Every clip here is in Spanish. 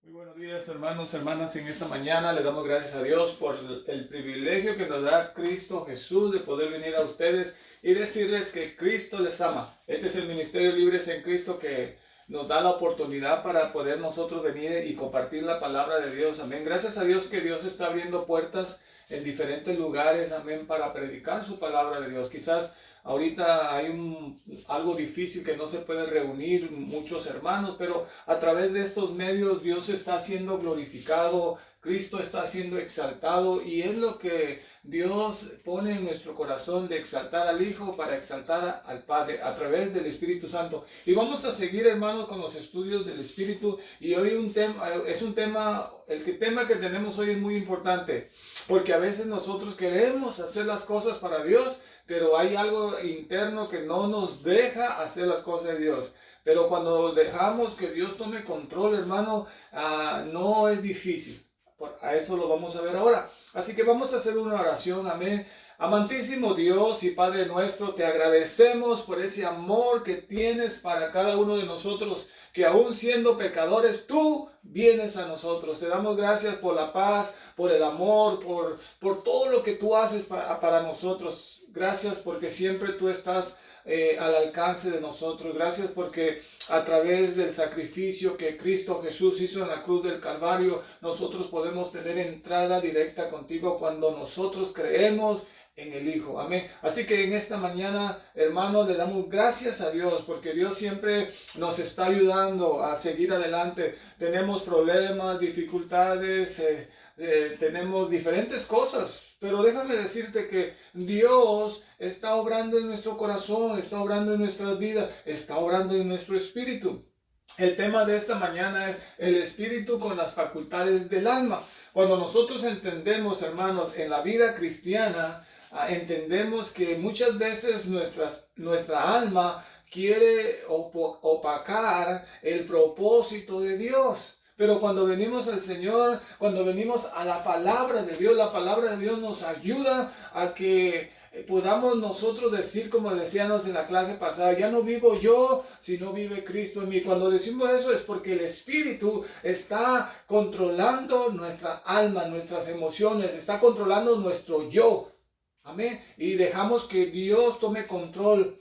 Muy buenos días, hermanos, hermanas. En esta mañana le damos gracias a Dios por el privilegio que nos da Cristo Jesús de poder venir a ustedes y decirles que Cristo les ama. Este es el Ministerio Libres en Cristo que nos da la oportunidad para poder nosotros venir y compartir la palabra de Dios. Amén. Gracias a Dios que Dios está abriendo puertas en diferentes lugares. Amén. Para predicar su palabra de Dios. Quizás ahorita hay algo difícil que no se puede reunir muchos hermanos, pero a través de estos medios Dios está siendo glorificado, Cristo está siendo exaltado y es lo que Dios pone en nuestro corazón de exaltar al Hijo para exaltar al Padre a través del Espíritu Santo. Y vamos a seguir, hermanos, con los estudios del Espíritu y hoy el tema que tenemos hoy es muy importante porque a veces nosotros queremos hacer las cosas para Dios, pero hay algo interno que no nos deja hacer las cosas de Dios. Pero cuando dejamos que Dios tome control, hermano, no es difícil. A eso lo vamos a ver ahora. Así que vamos a hacer una oración, amén. Amantísimo Dios y Padre nuestro, te agradecemos por ese amor que tienes para cada uno de nosotros, que aún siendo pecadores, tú vienes a nosotros. Te damos gracias por la paz, por el amor, por todo lo que tú haces para nosotros. Gracias porque siempre tú estás al alcance de nosotros. Gracias porque a través del sacrificio que Cristo Jesús hizo en la cruz del Calvario, nosotros podemos tener entrada directa contigo cuando nosotros creemos en el Hijo. Amén. Así que en esta mañana, hermanos, le damos gracias a Dios porque Dios siempre nos está ayudando a seguir adelante. Tenemos problemas, dificultades, tenemos diferentes cosas, pero déjame decirte que Dios está obrando en nuestro corazón, está obrando en nuestras vidas, está obrando en nuestro espíritu. El tema de esta mañana es el espíritu con las facultades del alma. Cuando nosotros entendemos, hermanos, en la vida cristiana, entendemos que muchas veces nuestra alma quiere opacar el propósito de Dios. Pero cuando venimos al Señor, cuando venimos a la palabra de Dios, la palabra de Dios nos ayuda a que podamos nosotros decir, como decíamos en la clase pasada, ya no vivo yo, sino vive Cristo en mí. Cuando decimos eso es porque el Espíritu está controlando nuestra alma, nuestras emociones, está controlando nuestro yo. Amén. Y dejamos que Dios tome control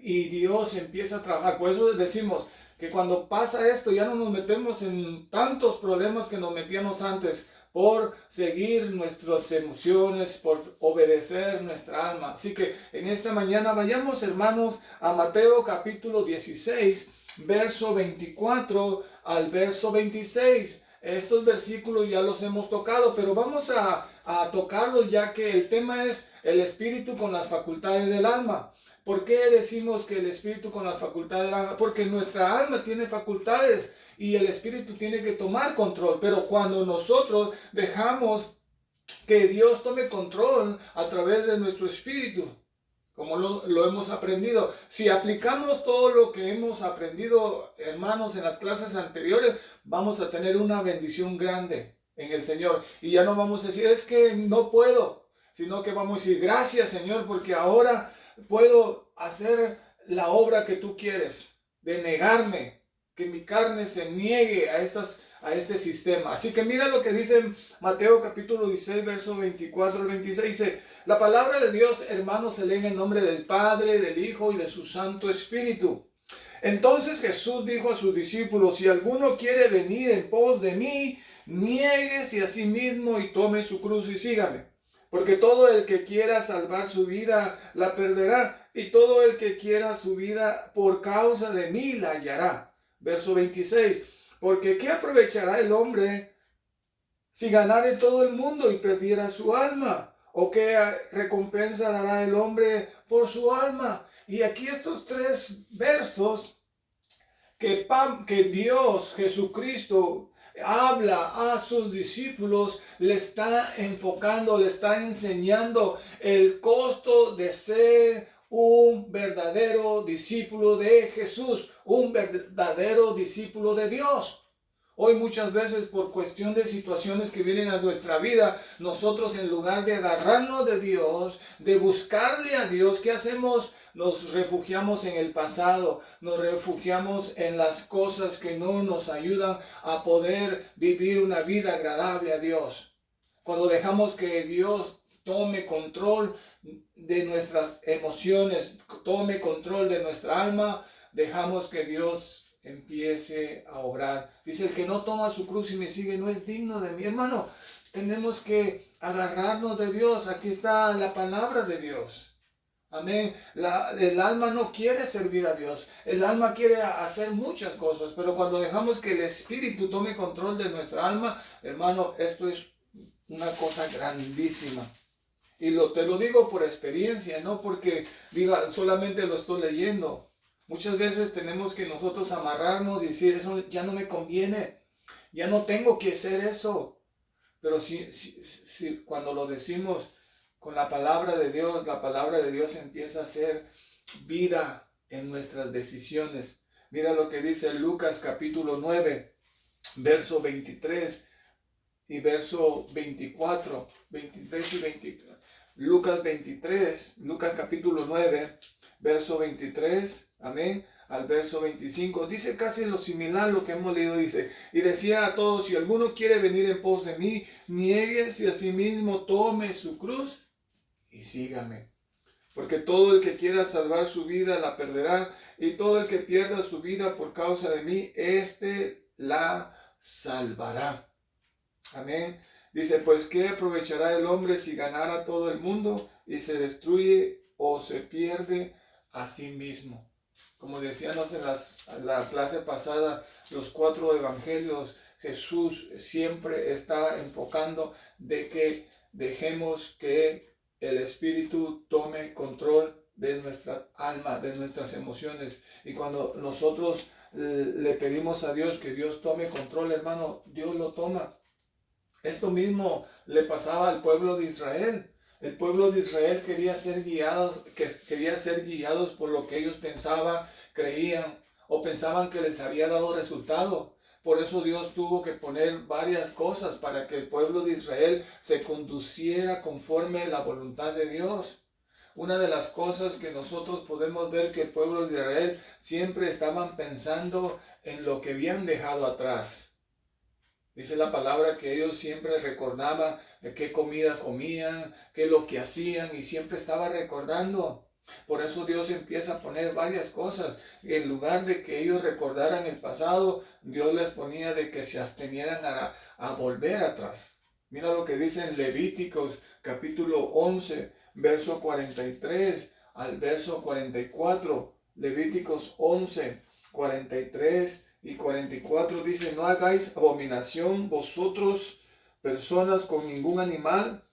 y Dios empieza a trabajar. Por eso decimos que cuando pasa esto ya no nos metemos en tantos problemas que nos metíamos antes por seguir nuestras emociones, por obedecer nuestra alma. Así que en esta mañana vayamos, hermanos, a Mateo capítulo 16, verso 24 al verso 26. Estos versículos ya los hemos tocado, pero vamos a tocarlos ya que el tema es el espíritu con las facultades del alma. ¿Por qué decimos que el espíritu con las facultades del alma? Porque nuestra alma tiene facultades y el espíritu tiene que tomar control. Pero cuando nosotros dejamos que Dios tome control a través de nuestro espíritu, como lo hemos aprendido. Si aplicamos todo lo que hemos aprendido, hermanos, en las clases anteriores, vamos a tener una bendición grande en el Señor. Y ya no vamos a decir, es que no puedo, sino que vamos a decir, gracias, Señor, porque ahora puedo hacer la obra que tú quieres, de negarme, que mi carne se niegue a este sistema. Así que mira lo que dice Mateo capítulo 16, verso 24 al 26, dice, la palabra de Dios, hermanos, se lee en el nombre del Padre, del Hijo y de su Santo Espíritu. Entonces Jesús dijo a sus discípulos, si alguno quiere venir en pos de mí, niéguese a sí mismo y tome su cruz y sígame. Porque todo el que quiera salvar su vida la perderá, y todo el que quiera su vida por causa de mí la hallará. Verso 26. Porque ¿qué aprovechará el hombre si ganare todo el mundo y perdiera su alma? ¿O qué recompensa dará el hombre por su alma? Y aquí estos tres versos que Dios, Jesucristo, habla a sus discípulos, le está enfocando, le está enseñando el costo de ser un verdadero discípulo de Jesús, un verdadero discípulo de Dios. Hoy muchas veces por cuestión de situaciones que vienen a nuestra vida, nosotros en lugar de agarrarnos de Dios, de buscarle a Dios, ¿qué hacemos? nos refugiamos en el pasado, nos refugiamos en las cosas que no nos ayudan a poder vivir una vida agradable a Dios. Cuando dejamos que Dios tome control de nuestras emociones, tome control de nuestra alma, dejamos que Dios empiece a obrar. Dice, el que no toma su cruz y me sigue no es digno de mí. Hermano, tenemos que agarrarnos de Dios. Aquí está la palabra de Dios. Amén. El alma no quiere servir a Dios. El alma quiere hacer muchas cosas, pero cuando dejamos que el Espíritu tome control de nuestra alma, hermano, esto es una cosa grandísima. Y te lo digo por experiencia, no porque diga solamente lo estoy leyendo. Muchas veces tenemos que nosotros amarrarnos y decir, eso ya no me conviene, ya no tengo que hacer eso. Pero si cuando lo decimos con la palabra de Dios empieza a ser vida en nuestras decisiones. Mira lo que dice Lucas capítulo 9, verso 23 y verso 24, 23 y 24. Lucas capítulo 9, verso 23, amén, al verso 25, dice casi lo similar lo que hemos leído, dice, y decía a todos, si alguno quiere venir en pos de mí, niéguese a sí mismo, tome su cruz y sígame. Porque todo el que quiera salvar su vida la perderá, y todo el que pierda su vida por causa de mí, éste la salvará. Amén. Dice, pues ¿qué aprovechará el hombre si ganara todo el mundo y se destruye o se pierde a sí mismo? Como decíamos en la clase pasada, los 4 evangelios, Jesús siempre está enfocando de que dejemos que el Espíritu tome control de nuestra alma, de nuestras emociones. Y cuando nosotros le pedimos a Dios que Dios tome control, hermano, Dios lo toma. Esto mismo le pasaba al pueblo de Israel. El pueblo de Israel quería ser guiados por lo que ellos pensaban, creían o pensaban que les había dado resultado. Por eso Dios tuvo que poner varias cosas para que el pueblo de Israel se conduciera conforme a la voluntad de Dios. Una de las cosas que nosotros podemos ver que el pueblo de Israel siempre estaban pensando en lo que habían dejado atrás. Dice la palabra que ellos siempre recordaban de qué comida comían, qué es lo que hacían y siempre estaba recordando. Por eso Dios empieza a poner varias cosas. En lugar de que ellos recordaran el pasado, Dios les ponía de que se abstenieran a volver atrás. Mira lo que dice en Levíticos capítulo 11, verso 43 al verso 44. Levíticos 11, 43 y 44 dice, no hagáis abominación vosotros, personas, con ningún animal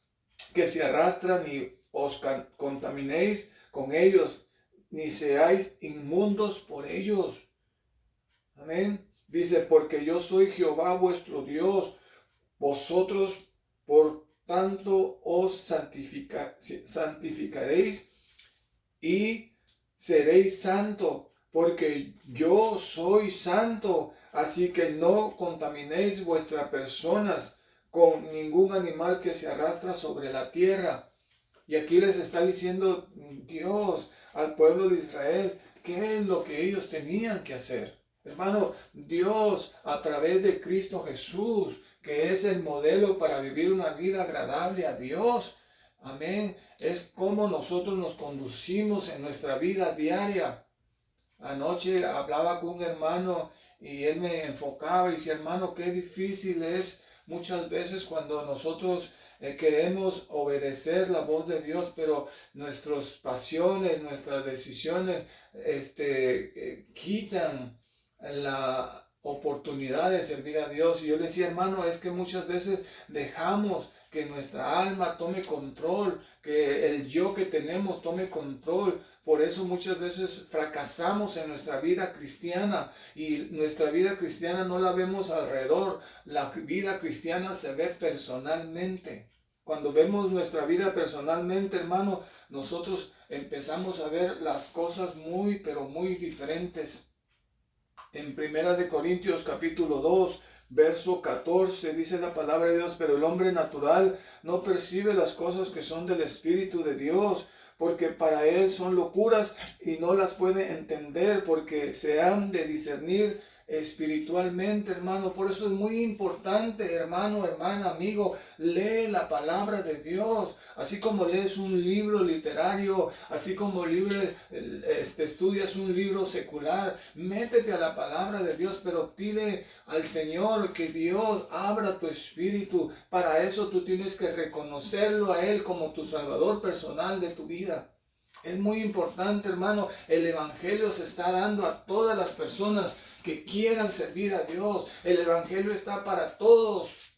que se arrastra, ni os contaminéis con ellos, ni seáis inmundos por ellos. Amén. Dice, porque yo soy Jehová vuestro Dios, vosotros por tanto os santificaréis y seréis santos, porque yo soy santo, así que no contaminéis vuestras personas con ningún animal que se arrastra sobre la tierra. Y aquí les está diciendo Dios al pueblo de Israel qué es lo que ellos tenían que hacer. Hermano, Dios a través de Cristo Jesús, que es el modelo para vivir una vida agradable a Dios, amén, es como nosotros nos conducimos en nuestra vida diaria. Anoche hablaba con un hermano y él me enfocaba y decía, hermano, qué difícil es muchas veces cuando nosotros queremos obedecer la voz de Dios, pero nuestras pasiones, nuestras decisiones quitan la oportunidad de servir a Dios. Y yo le decía, hermano, es que muchas veces dejamos que nuestra alma tome control, que el yo que tenemos tome control. Por eso muchas veces fracasamos en nuestra vida cristiana y nuestra vida cristiana no la vemos alrededor. La vida cristiana se ve personalmente. Cuando vemos nuestra vida personalmente, hermano, nosotros empezamos a ver las cosas muy, pero muy diferentes. En 1 Corintios capítulo 2, verso 14, dice la palabra de Dios, pero el hombre natural no percibe las cosas que son del Espíritu de Dios, porque para él son locuras y no las puede entender, porque se han de discernir espiritualmente, hermano. Por eso es muy importante, hermano, hermana, amigo, lee la palabra de Dios, así como lees un libro literario, así como estudias un libro secular. Métete a la palabra de Dios, pero pide al Señor que Dios abra tu espíritu. Para eso tú tienes que reconocerlo a Él como tu Salvador personal de tu vida. Es muy importante, hermano. El evangelio se está dando a todas las personas que quieran servir a Dios. El evangelio está para todos.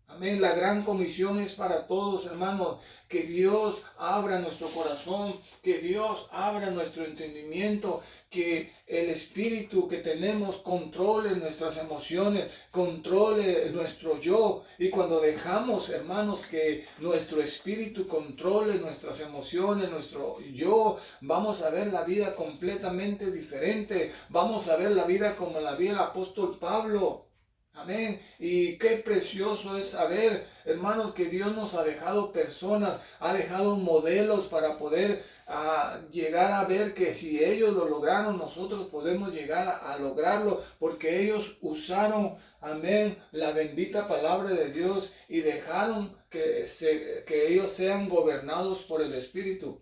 Amén. La gran comisión es para todos, hermanos. Que Dios abra nuestro corazón, que Dios abra nuestro entendimiento, que el espíritu que tenemos controle nuestras emociones, controle nuestro yo. Y cuando dejamos, hermanos, que nuestro espíritu controle nuestras emociones, nuestro yo, vamos a ver la vida completamente diferente. Vamos a ver la vida como la vio el apóstol Pablo. Amén. Y qué precioso es saber, hermanos, que Dios nos ha dejado personas, ha dejado modelos para poder llegar a ver que si ellos lo lograron, nosotros podemos llegar a lograrlo, porque ellos usaron, amén, la bendita palabra de Dios y dejaron que ellos sean gobernados por el Espíritu.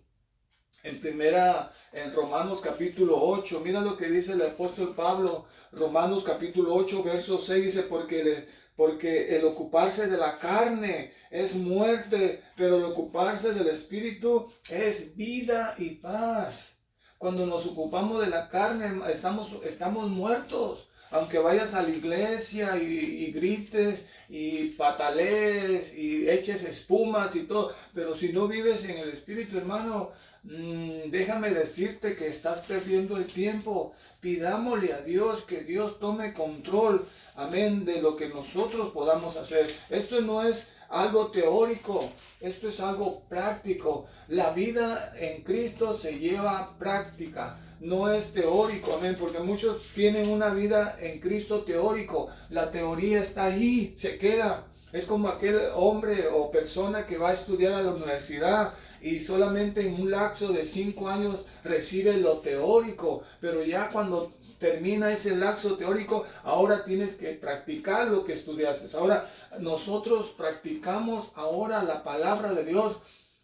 En Romanos capítulo 8, mira lo que dice el apóstol Pablo. Romanos capítulo 8, verso 6 dice, porque el ocuparse de la carne es muerte, pero el ocuparse del espíritu es vida y paz. Cuando nos ocupamos de la carne, estamos muertos. Aunque vayas a la iglesia y grites y patalees y eches espumas y todo, pero si no vives en el espíritu, hermano, déjame decirte que estás perdiendo el tiempo. Pidámosle a Dios que Dios tome control, amén, de lo que nosotros podamos hacer. Esto no es algo teórico, esto es algo práctico. La vida en Cristo se lleva práctica. No es teórico, amén, porque muchos tienen una vida en Cristo teórico. La teoría está ahí, se queda. Es como aquel hombre o persona que va a estudiar a la universidad y solamente en un lapso de 5 años recibe lo teórico, pero ya cuando termina ese lapso teórico, ahora tienes que practicar lo que estudiaste. Ahora nosotros practicamos ahora la palabra de Dios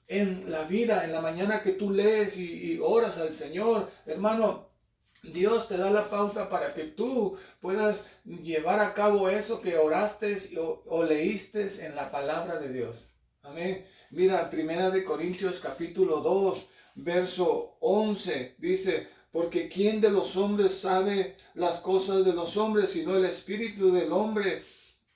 en la vida, en la mañana que tú lees y oras al Señor, hermano. Dios te da la pauta para que tú puedas llevar a cabo eso que oraste o leíste en la palabra de Dios. Amén. Mira, 1 Corintios capítulo 2, verso 11, dice, porque ¿quién de los hombres sabe las cosas de los hombres, sino el espíritu del hombre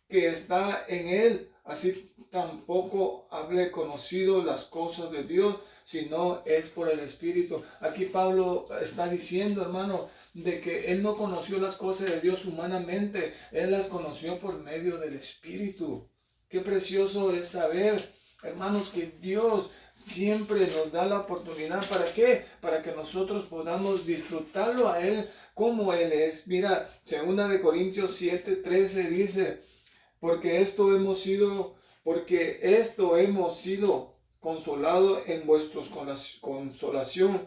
que está en él? Así tampoco habré conocido las cosas de Dios, sino es por el Espíritu. Aquí Pablo está diciendo, hermano, de que él no conoció las cosas de Dios humanamente, él las conoció por medio del Espíritu. Qué precioso es saber, hermanos, que Dios siempre nos da la oportunidad. ¿Para qué? Para que nosotros podamos disfrutarlo a Él como Él es. Mira, 2 Corintios 7:13 dice, porque esto hemos sido consolados en vuestra consolación,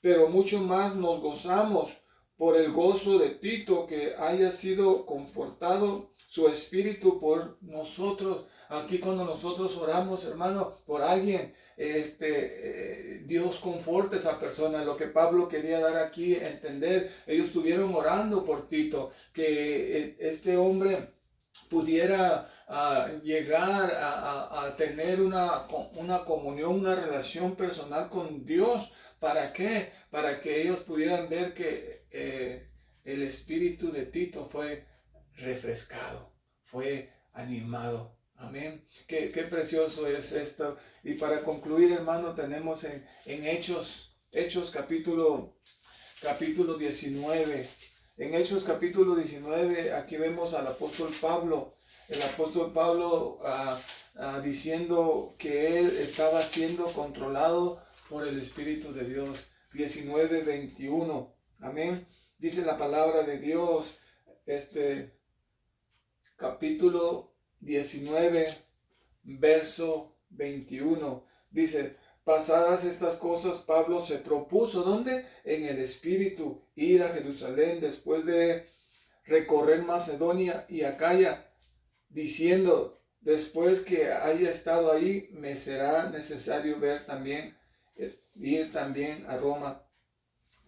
pero mucho más nos gozamos por el gozo de Tito, que haya sido confortado su espíritu por nosotros. Aquí cuando nosotros oramos, hermano, por alguien, Dios conforta a esa persona. Lo que Pablo quería dar aquí a entender, ellos estuvieron orando por Tito, que este hombre pudiera llegar a tener una comunión, una relación personal con Dios. ¿Para qué? Para que ellos pudieran ver que el espíritu de Tito fue refrescado, fue animado. Amén. Qué precioso es esto. Y para concluir, hermano, tenemos en Hechos capítulo 19. En Hechos capítulo 19, aquí vemos al apóstol Pablo. El apóstol Pablo diciendo que él estaba siendo controlado por el Espíritu de Dios. 19:21. Amén. Dice la palabra de Dios, capítulo 19, verso 21. Dice, pasadas estas cosas, Pablo se propuso, ¿dónde? En el Espíritu, ir a Jerusalén después de recorrer Macedonia y Acaya, diciendo, después que haya estado ahí, me será necesario ir también a Roma.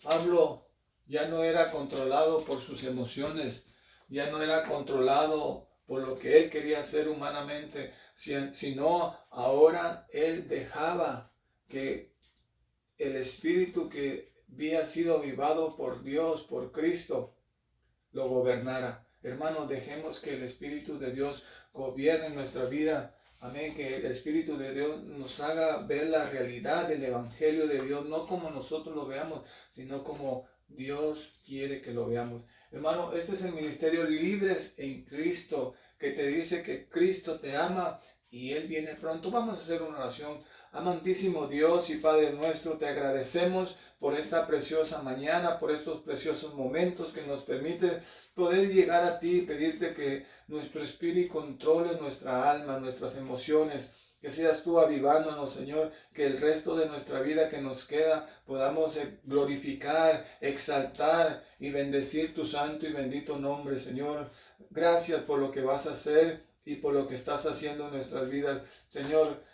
Pablo ya no era controlado por sus emociones, ya no era controlado por lo que él quería hacer humanamente, sino ahora él dejaba que el espíritu que había sido avivado por Dios, por Cristo, lo gobernara. Hermanos, dejemos que el Espíritu de Dios gobierne nuestra vida. Amén, que el Espíritu de Dios nos haga ver la realidad del Evangelio de Dios, no como nosotros lo veamos, sino como Dios quiere que lo veamos. Hermano, este es el ministerio Libres en Cristo, que te dice que Cristo te ama y Él viene pronto. Vamos a hacer una oración. Amantísimo Dios y Padre nuestro, te agradecemos por esta preciosa mañana, por estos preciosos momentos que nos permiten poder llegar a ti y pedirte que nuestro espíritu controle nuestra alma, nuestras emociones, que seas tú avivándonos, Señor, que el resto de nuestra vida que nos queda podamos glorificar, exaltar y bendecir tu santo y bendito nombre, Señor. Gracias por lo que vas a hacer y por lo que estás haciendo en nuestras vidas, Señor.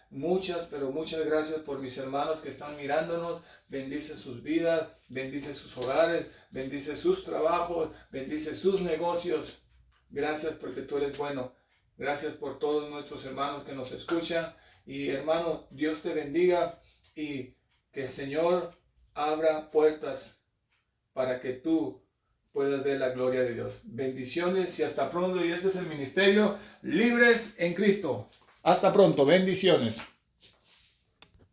Pero muchas gracias por mis hermanos que están mirándonos. Bendice sus vidas, bendice sus hogares, bendice sus trabajos, bendice sus negocios. Gracias porque tú eres bueno. Gracias por todos nuestros hermanos que nos escuchan. Y hermano, Dios te bendiga y que el Señor abra puertas para que tú puedas ver la gloria de Dios. Bendiciones y hasta pronto. Y este es el ministerio Libres en Cristo. Hasta pronto. Bendiciones.